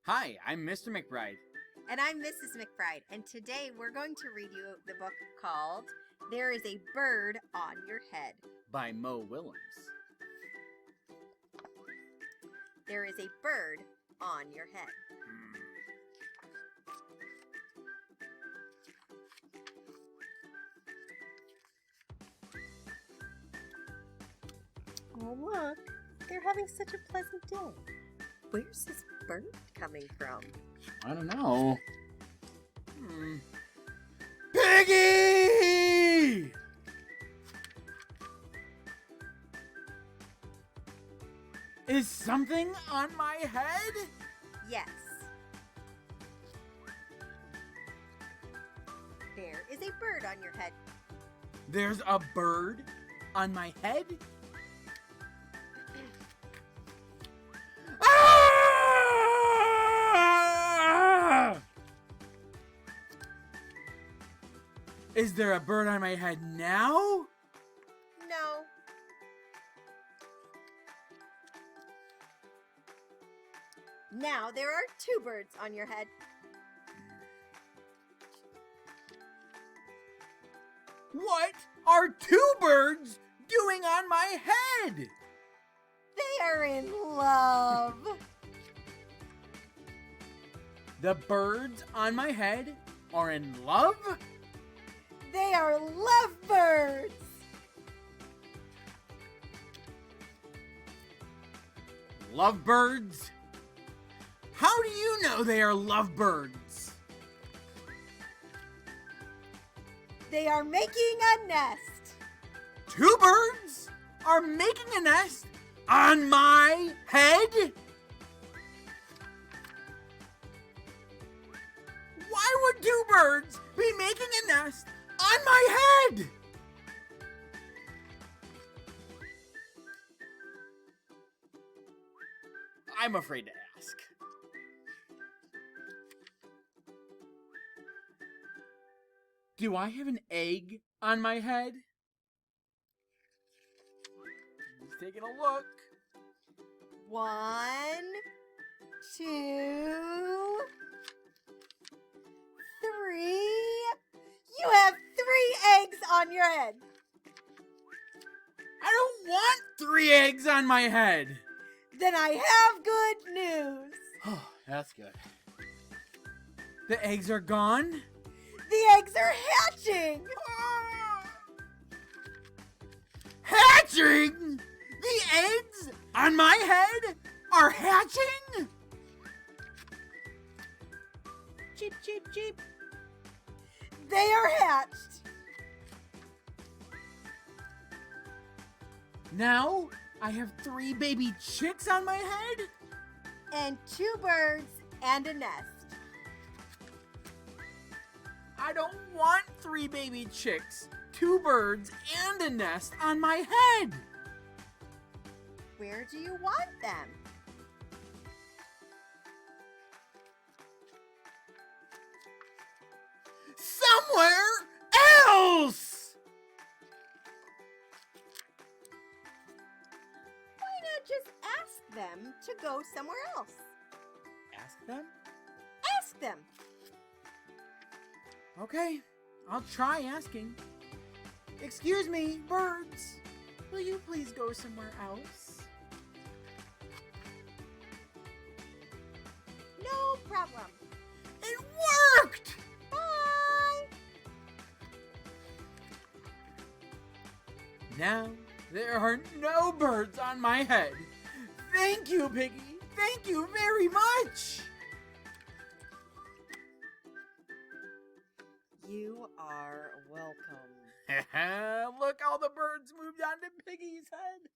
Hi, I'm Mr. McBride. And I'm Mrs. McBride, and today we're going to read you the book called There is a Bird on Your Head. By Mo Willems. There is a bird on your head. Oh, look, they're having such a pleasant day. Where's this bird coming from? I don't know. Piggy! Is something on my head? Yes. There is a bird on your head. There's a bird on my head? Ah! Is there a bird on my head now? No. Now there are two birds on your head. What are two birds doing on my head? They are in love. The birds on my head are in love? They are lovebirds. Lovebirds? How do you know they are lovebirds? They are making a nest. Two birds are making a nest on my head? Why would two birds be making a nest on my head? I'm afraid to ask. Do I have an egg on my head? He's taking a look. 1, 2, 3. You have 3 eggs on your head. I don't want 3 eggs on my head. Then I have good news. Oh, that's good. The eggs are gone? The eggs are hatching. Hatching? The eggs on my head are hatching? Cheep, cheep, cheep. They are hatched. Now I have 3 baby chicks on my head? And 2 birds and a nest. I don't want 3 baby chicks, 2 birds, and a nest on my head. Where do you want them? Somewhere else! Why not just ask them to go somewhere else? Ask them? Ask them. Okay, I'll try asking. Excuse me, birds. Will you please go somewhere else? No problem. It worked! Bye. Now there are no birds on my head. Thank you, Piggy. Thank you very much. You are welcome. Look, all the birds moved onto Piggy's head.